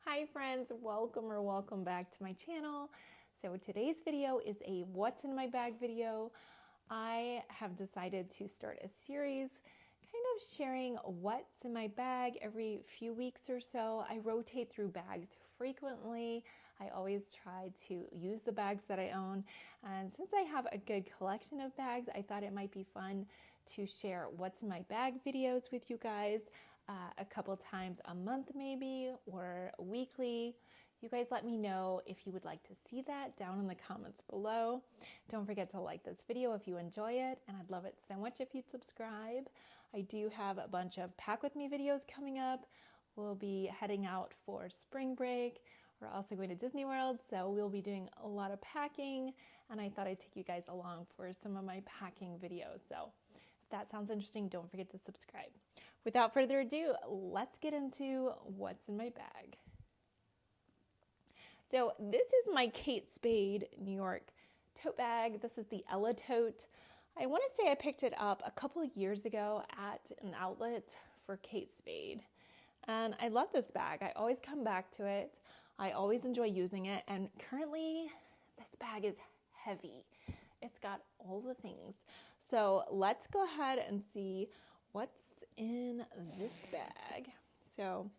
Hi friends, welcome back to my channel. So today's video is a what's in my bag video. I have decided to start a series kind of sharing what's in my bag every few weeks or so. I rotate through bags frequently. I always try to use the bags that I own. And since I have a good collection of bags, I thought it might be fun to share what's in my bag videos with you guys a couple times a month maybe, or weekly. You guys let me know if you would like to see that down in the comments below. Don't forget to like this video if you enjoy it, and I'd love it so much if you'd subscribe. I do have a bunch of pack with me videos coming up. We'll be heading out for spring break. We're also going to Disney World, so we'll be doing a lot of packing, and I thought I'd take you guys along for some of my packing videos. So if that sounds interesting, don't forget to subscribe. Without further ado, let's get into what's in my bag. So this is my Kate Spade New York tote bag. This is the Ella tote. I want to say I picked it up a couple of years ago at an outlet for Kate Spade. And I love this bag. I always come back to it. I always enjoy using it. And currently, this bag is heavy. It's got all the things. So let's go ahead and see what's in this bag. So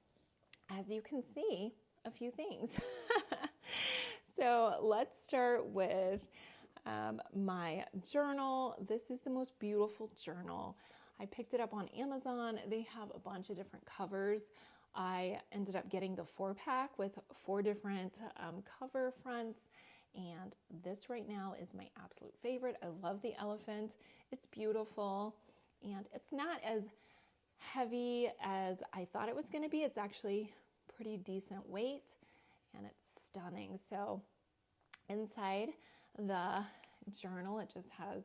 as you can see, a few things. So let's start with my journal. This is the most beautiful journal. I picked it up on Amazon. They have a bunch of different covers. I ended up getting the 4-pack with 4 different cover fronts. And this right now is my absolute favorite. I love the elephant. It's beautiful. And it's not as heavy as I thought it was going to be. It's actually pretty decent weight. And it's stunning. So inside the journal, it just has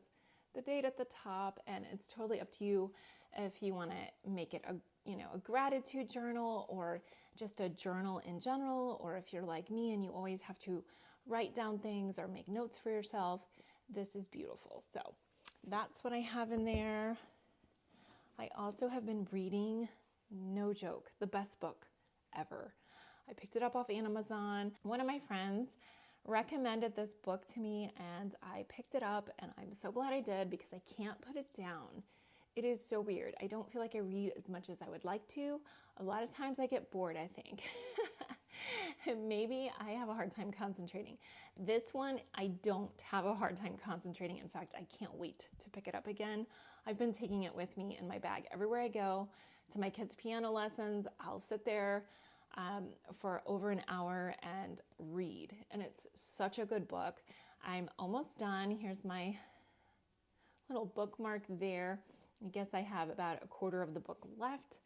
the date at the top, and it's totally up to you if you want to make it a gratitude journal or just a journal in general, or if you're like me and you always have to write down things or make notes for yourself. This is beautiful. So that's what I have in there. I also have been reading, no joke, the best book ever. I picked it up off Amazon. One of my friends recommended this book to me, and I picked it up, and I'm so glad I did because I can't put it down. It is so weird. I don't feel like I read as much as I would like to. A lot of times I get bored, I think. Maybe I have a hard time concentrating. This one, I don't have a hard time concentrating. In fact, I can't wait to pick it up again. I've been taking it with me in my bag everywhere I go. To my kids' piano lessons, I'll sit there for over an hour and read. And it's such a good book. I'm almost done. Here's my little bookmark there. I guess I have about a quarter of the book left.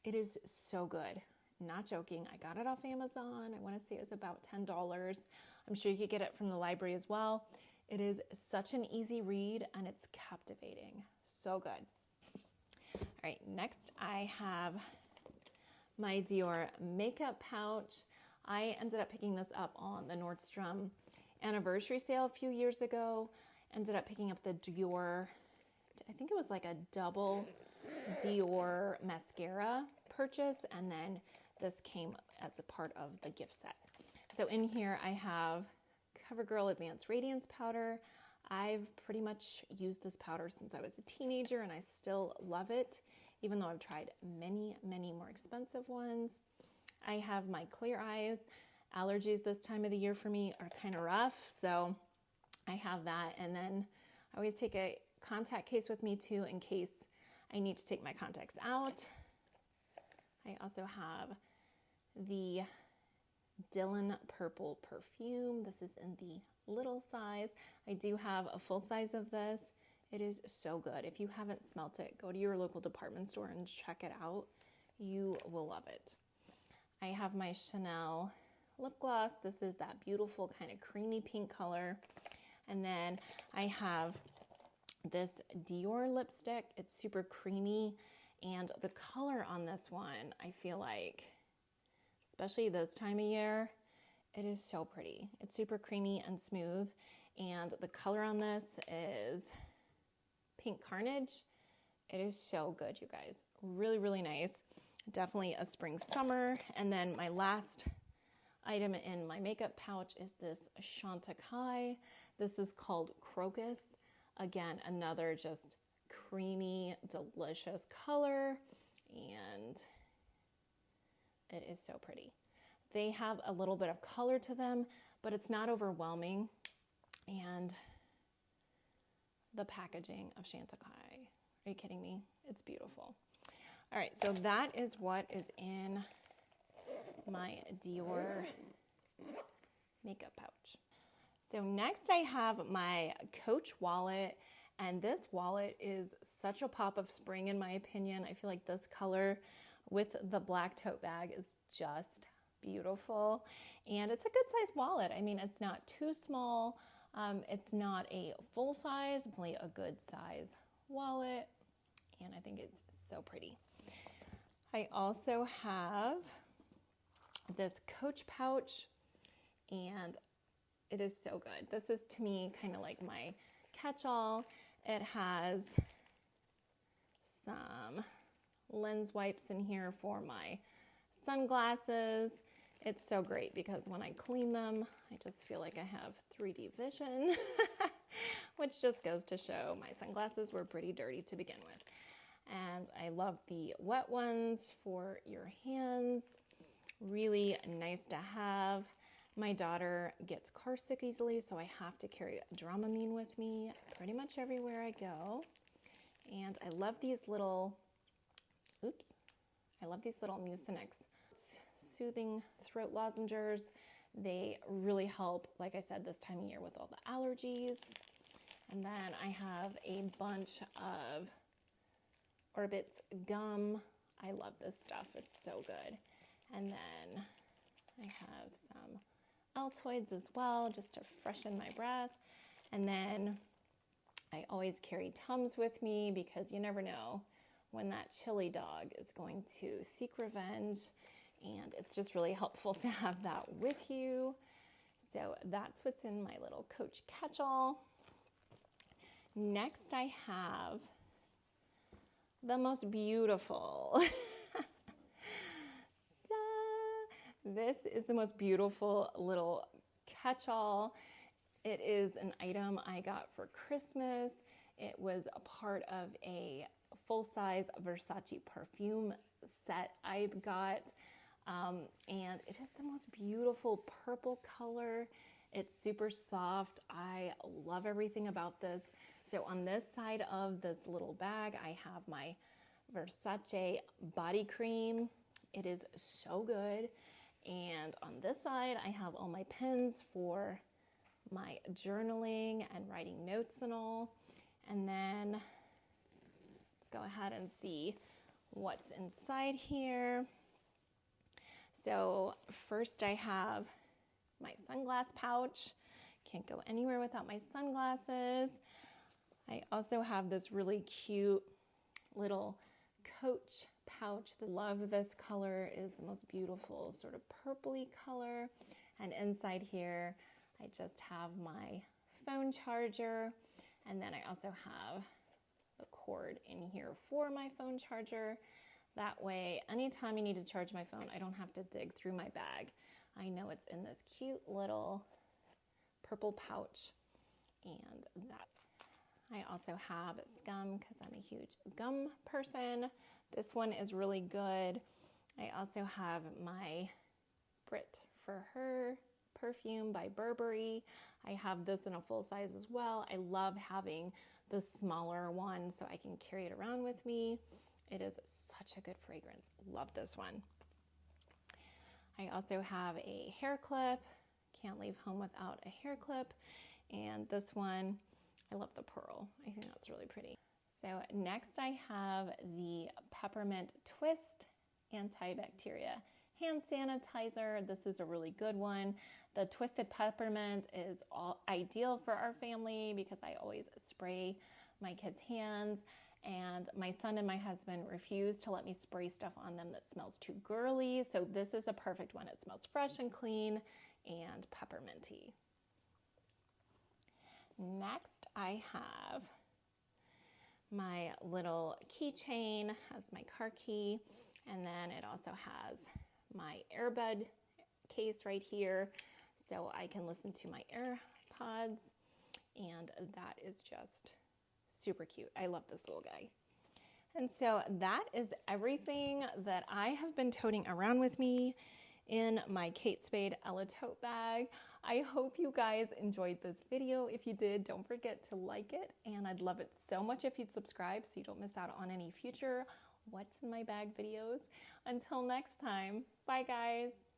It is so good. Not joking. I got it off Amazon. I want to say it was about $10. I'm sure you could get it from the library as well. It is such an easy read, and it's captivating. So good. All right, next I have my Dior makeup pouch. I ended up picking this up on the Nordstrom anniversary sale a few years ago. Ended up picking up the Dior, I think it was like a double Dior mascara purchase, and then this came as a part of the gift set. So in here I have CoverGirl Advanced Radiance Powder. I've pretty much used this powder since I was a teenager, and I still love it, even though I've tried many, many more expensive ones. I have my Clear Eyes. Allergies this time of the year for me are kind of rough, so I have that. And then I always take a contact case with me too in case I need to take my contacts out. I also have the Dylan Purple perfume. This is in the little size. I do have a full size of this. It is so good. If you haven't smelt it, go to your local department store and check it out. You will love it. I have my Chanel lip gloss. This is that beautiful kind of creamy pink color. And then I have this Dior lipstick. It's super creamy, and the color on this one, I feel like, especially this time of year, it is so pretty. It's super creamy and smooth, and the color on this is Pink Carnage. It is so good, you guys. Really, really nice. Definitely a spring summer. And then my last item in my makeup pouch is this Chantecaille. This is called Crocus. Again, another just creamy, delicious color, and it is so pretty. They have a little bit of color to them, but it's not overwhelming. And the packaging of Chantecaille, are you kidding me? It's beautiful. All right, so that is what is in my Dior makeup pouch. So next I have my Coach wallet, and this wallet is such a pop of spring in my opinion. I feel like this color with the black tote bag is just beautiful, and it's a good size wallet. I mean, it's not too small. It's not a full size, only a good size wallet, and I think it's so pretty. I also have this Coach pouch, and it is so good. This is to me kind of like my catch-all. It has some lens wipes in here for my sunglasses. It's so great because when I clean them, I just feel like I have 3D vision, which just goes to show my sunglasses were pretty dirty to begin with. And I love the wet ones for your hands. Really nice to have. My daughter gets car sick easily, so I have to carry Dramamine with me pretty much everywhere I go. And I love these little, Mucinex soothing throat lozengers. They really help, like I said, this time of year with all the allergies. And then I have a bunch of Orbit's gum. I love this stuff. It's so good. And then I have some Altoids as well, just to freshen my breath. And then I always carry Tums with me because you never know when that chili dog is going to seek revenge. And it's just really helpful to have that with you. So that's what's in my little Coach catch-all. Next I have the most beautiful. This is the most beautiful little catch-all. It is an item I got for Christmas. It was a part of a full-size Versace perfume set I got. And it is the most beautiful purple color. It's super soft. I love everything about this. So on this side of this little bag, I have my Versace body cream. It is so good. And on this side, I have all my pens for my journaling and writing notes and all. And then let's go ahead and see what's inside here. So first I have my sunglass pouch. Can't go anywhere without my sunglasses. I also have this really cute little Coach pouch. I love this color. It is the most beautiful sort of purpley color. And inside here, I just have my phone charger. And then I also have the cord in here for my phone charger. That way, anytime I need to charge my phone, I don't have to dig through my bag. I know it's in this cute little purple pouch. And that. I also have Scum because I'm a huge gum person. This one is really good. I also have my Brit for Her perfume by Burberry. I have this in a full size as well. I love having the smaller one so I can carry it around with me. It is such a good fragrance. Love this one. I also have a hair clip. Can't leave home without a hair clip. And this one, I love the pearl. I think that's really pretty. So next I have the Peppermint Twist Antibacteria Hand Sanitizer. This is a really good one. The Twisted Peppermint is ideal for our family because I always spray my kids' hands, and my son and my husband refuse to let me spray stuff on them that smells too girly. So this is a perfect one. It smells fresh and clean and pepperminty. Next, I have my little keychain, has my car key, and then it also has my earbud case right here so I can listen to my AirPods, and that is just super cute. I love this little guy. And so that is everything that I have been toting around with me in my Kate Spade Ella tote bag. I hope you guys enjoyed this video. If you did, don't forget to like it, and I'd love it so much if you'd subscribe so you don't miss out on any future What's in My Bag videos. Until next time, bye guys.